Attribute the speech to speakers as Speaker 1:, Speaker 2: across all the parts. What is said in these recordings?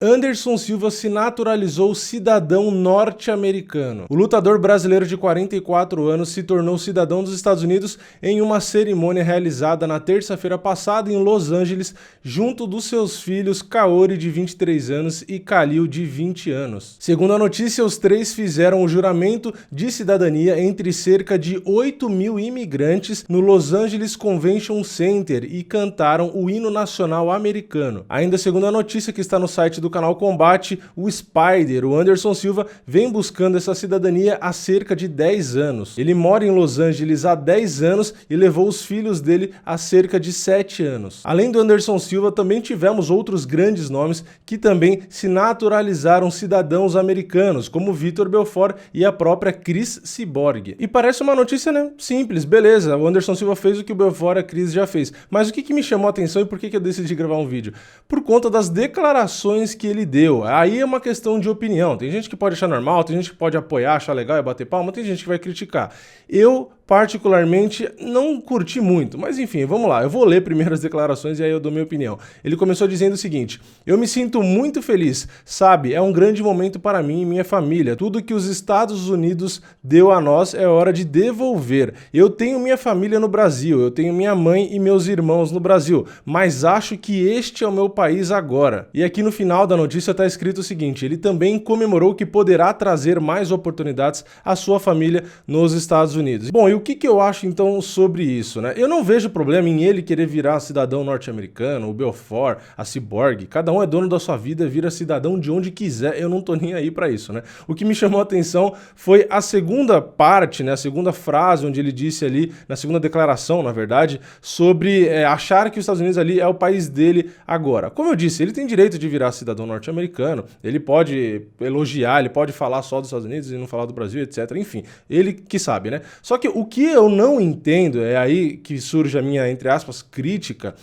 Speaker 1: Anderson Silva se naturalizou cidadão norte-americano. O lutador brasileiro de 44 anos se tornou cidadão dos Estados Unidos em uma cerimônia realizada na terça-feira passada em Los Angeles, junto dos seus filhos Kaori, de 23 anos, e Khalil, de 20 anos. Segundo a notícia, os três fizeram o juramento de cidadania entre cerca de 8 mil imigrantes no Los Angeles Convention Center e cantaram o hino nacional americano. Ainda segundo a notícia que está no site do canal Combate, o Spider, o Anderson Silva, vem buscando essa cidadania há cerca de 10 anos. Ele mora em Los Angeles há 10 anos e levou os filhos dele há cerca de 7 anos. Além do Anderson Silva, também tivemos outros grandes nomes que também se naturalizaram cidadãos americanos, como Vitor Belfort e a própria Cris Cyborg. E parece uma notícia, né, simples, beleza, o Anderson Silva fez o que o Belfort e a Cris já fez. Mas o que me chamou a atenção e por que eu decidi gravar um vídeo? Por conta das declarações que ele deu. Aí é uma questão de opinião. Tem gente que pode achar normal, tem gente que pode apoiar, achar legal e bater palma, tem gente que vai criticar. Eu, particularmente, não curti muito, mas enfim, vamos lá. Eu vou ler primeiro as declarações e aí eu dou minha opinião. Ele começou dizendo o seguinte: eu me sinto muito feliz, sabe? É um grande momento para mim e minha família. Tudo que os Estados Unidos deu a nós é hora de devolver. Eu tenho minha família no Brasil, eu tenho minha mãe e meus irmãos no Brasil, mas acho que este é o meu país agora. E aqui no final da notícia está escrito o seguinte: ele também comemorou que poderá trazer mais oportunidades à sua família nos Estados Unidos. Bom, e o que eu acho então sobre isso, né? Eu não vejo problema em ele querer virar cidadão norte-americano, o Belfort, a Cyborg. Cada um é dono da sua vida, vira cidadão de onde quiser. Eu não tô nem aí pra isso, né? O que me chamou a atenção foi a segunda parte, né? A segunda frase onde ele disse ali, na segunda declaração, na verdade, sobre achar que os Estados Unidos ali é o país dele agora. Como eu disse, ele tem direito de virar cidadão norte-americano, ele pode elogiar, ele pode falar só dos Estados Unidos e não falar do Brasil, etc. Enfim, ele que sabe, né? Só que o que eu não entendo, é aí que surge a minha, entre aspas, crítica,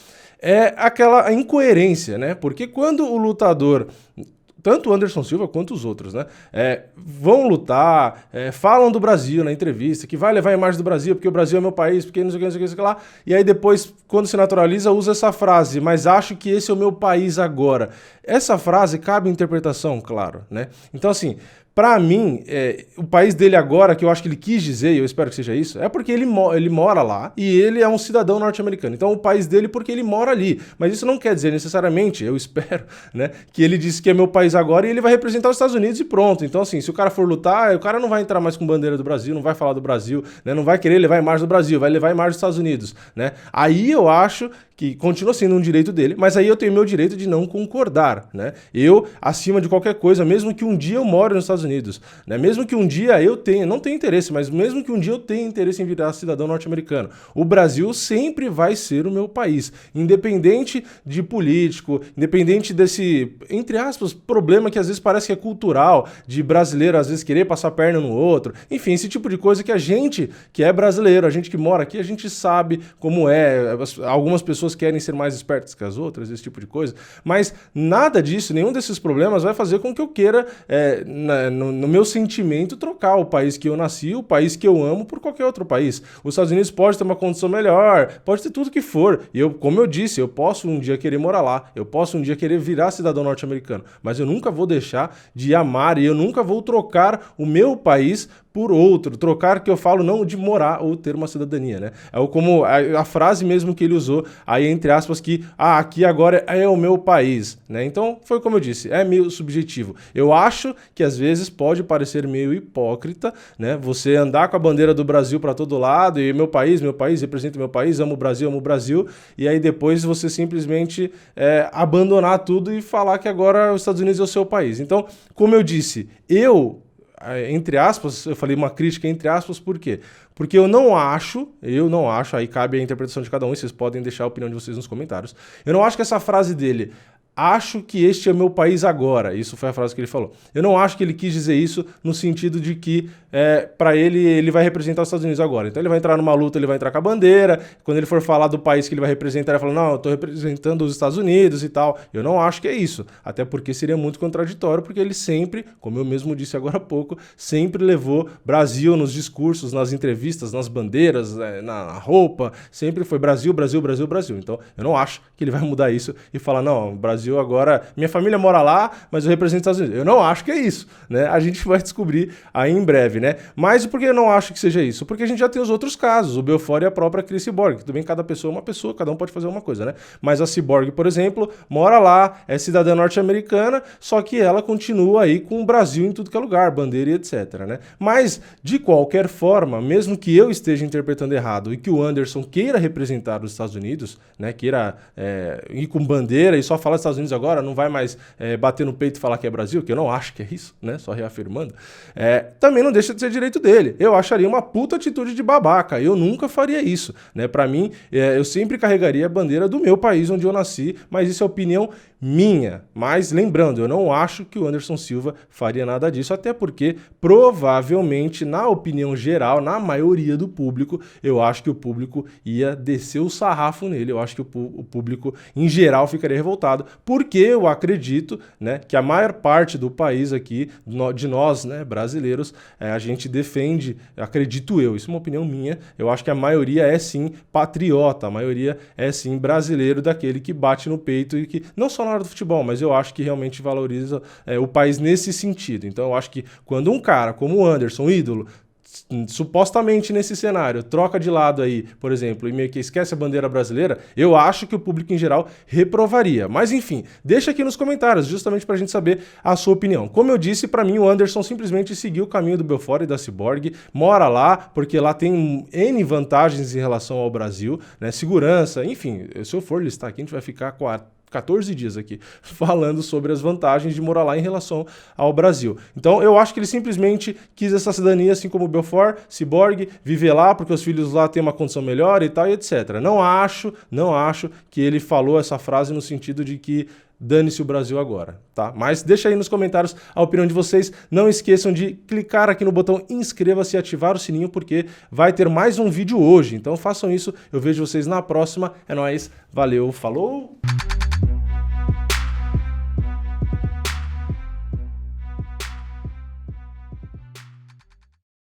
Speaker 1: é aquela incoerência, né? Porque quando o lutador, tanto o Anderson Silva quanto os outros, né, vão lutar, falam do Brasil na entrevista, que vai levar a imagem do Brasil, porque o Brasil é meu país, porque não sei o que, não sei o que, não sei o que lá, e aí depois, quando se naturaliza, usa essa frase, mas acho que esse é o meu país agora. Essa frase cabe interpretação, claro, né? Então, assim, pra mim, o país dele agora, que eu acho que ele quis dizer, e eu espero que seja isso, é porque ele mora lá e ele é um cidadão norte-americano. Então o país dele porque ele mora ali. Mas isso não quer dizer necessariamente, eu espero, né, que ele disse que é meu país agora e ele vai representar os Estados Unidos e pronto. Então assim, se o cara for lutar, o cara não vai entrar mais com bandeira do Brasil, não vai falar do Brasil, né, não vai querer levar a imagem do Brasil, vai levar a imagem dos Estados Unidos, né? Aí eu acho que continua sendo um direito dele, mas aí eu tenho meu direito de não concordar, né? Eu, acima de qualquer coisa, mesmo que um dia eu moro nos Estados Unidos, né? Mesmo que um dia eu tenha, não tenho interesse, mas mesmo que um dia eu tenha interesse em virar cidadão norte-americano, o Brasil sempre vai ser o meu país, independente de político, independente desse, entre aspas, problema que às vezes parece que é cultural, de brasileiro às vezes querer passar a perna no outro, enfim, esse tipo de coisa que a gente, que é brasileiro, a gente que mora aqui, a gente sabe como é. Algumas pessoas querem ser mais espertas que as outras, esse tipo de coisa, mas nada disso, nenhum desses problemas vai fazer com que eu queira, no meu sentimento, trocar o país que eu nasci, o país que eu amo, por qualquer outro país. Os Estados Unidos pode ter uma condição melhor, pode ter tudo que for, e eu, como eu disse, eu posso um dia querer morar lá, eu posso um dia querer virar cidadão norte-americano, mas eu nunca vou deixar de amar e eu nunca vou trocar o meu país por outro, trocar, que eu falo, não de morar ou ter uma cidadania, né? É como a frase mesmo que ele usou, aí entre aspas, que aqui agora é o meu país, né? Então, foi como eu disse, é meio subjetivo. Eu acho que às vezes pode parecer meio hipócrita, né? Você andar com a bandeira do Brasil para todo lado e meu país, representa meu país, amo o Brasil, e aí depois você simplesmente abandonar tudo e falar que agora os Estados Unidos é o seu país. Então, como eu disse, entre aspas, eu falei uma crítica entre aspas, por quê? Porque eu não acho, aí cabe a interpretação de cada um, e vocês podem deixar a opinião de vocês nos comentários, eu não acho que essa frase dele, acho que este é o meu país agora, isso foi a frase que ele falou, eu não acho que ele quis dizer isso no sentido de que para ele vai representar os Estados Unidos agora, então ele vai entrar numa luta, ele vai entrar com a bandeira, quando ele for falar do país que ele vai representar, ele vai falar, não, eu tô representando os Estados Unidos e tal, eu não acho que é isso, até porque seria muito contraditório, porque ele sempre, como eu mesmo disse agora há pouco, sempre levou Brasil nos discursos, nas entrevistas, nas bandeiras, na roupa, sempre foi Brasil, Brasil, Brasil, Brasil, então eu não acho que ele vai mudar isso e falar, não, Brasil Brasil agora, minha família mora lá, mas eu represento os Estados Unidos. Eu não acho que é isso, né? A gente vai descobrir aí em breve, né? Mas por que eu não acho que seja isso? Porque a gente já tem os outros casos, o Belfort e a própria Cris Cyborg. Tudo bem, cada pessoa é uma pessoa, cada um pode fazer uma coisa, né? Mas a Cyborg, por exemplo, mora lá, é cidadã norte-americana, só que ela continua aí com o Brasil em tudo que é lugar, bandeira e etc, né? Mas, de qualquer forma, mesmo que eu esteja interpretando errado e que o Anderson queira representar os Estados Unidos, né, queira ir com bandeira e só falar dos Estados Unidos agora, não vai mais bater no peito e falar que é Brasil, que eu não acho que é isso, né, só reafirmando, também não deixa de ser direito dele. Eu acharia uma puta atitude de babaca, eu nunca faria isso, né? Pra mim, eu sempre carregaria a bandeira do meu país onde eu nasci, mas isso é opinião minha. Mas lembrando, eu não acho que o Anderson Silva faria nada disso, até porque provavelmente, na opinião geral, na maioria do público, eu acho que o público ia descer o sarrafo nele, eu acho que o público em geral ficaria revoltado, porque eu acredito, né, que a maior parte do país aqui, de nós, né, brasileiros, a gente defende, acredito eu, isso é uma opinião minha, eu acho que a maioria é sim patriota, a maioria é sim brasileiro, daquele que bate no peito e que, não só na hora do futebol, mas eu acho que realmente valoriza o país nesse sentido. Então eu acho que quando um cara como o Anderson, ídolo, supostamente nesse cenário, troca de lado aí, por exemplo, e meio que esquece a bandeira brasileira, eu acho que o público em geral reprovaria. Mas enfim, deixa aqui nos comentários, justamente pra gente saber a sua opinião. Como eu disse, pra mim o Anderson simplesmente seguiu o caminho do Belfort e da Cyborg, mora lá, porque lá tem N vantagens em relação ao Brasil, né, segurança, enfim, se eu for listar aqui, a gente vai ficar 14 dias aqui falando sobre as vantagens de morar lá em relação ao Brasil. Então eu acho que ele simplesmente quis essa cidadania, assim como o Belfort, Cyborg, viver lá porque os filhos lá têm uma condição melhor e tal e etc. Não acho que ele falou essa frase no sentido de que dane-se o Brasil agora, tá? Mas deixa aí nos comentários a opinião de vocês. Não esqueçam de clicar aqui no botão inscreva-se e ativar o sininho, porque vai ter mais um vídeo hoje. Então façam isso, eu vejo vocês na próxima. É nóis, valeu, falou!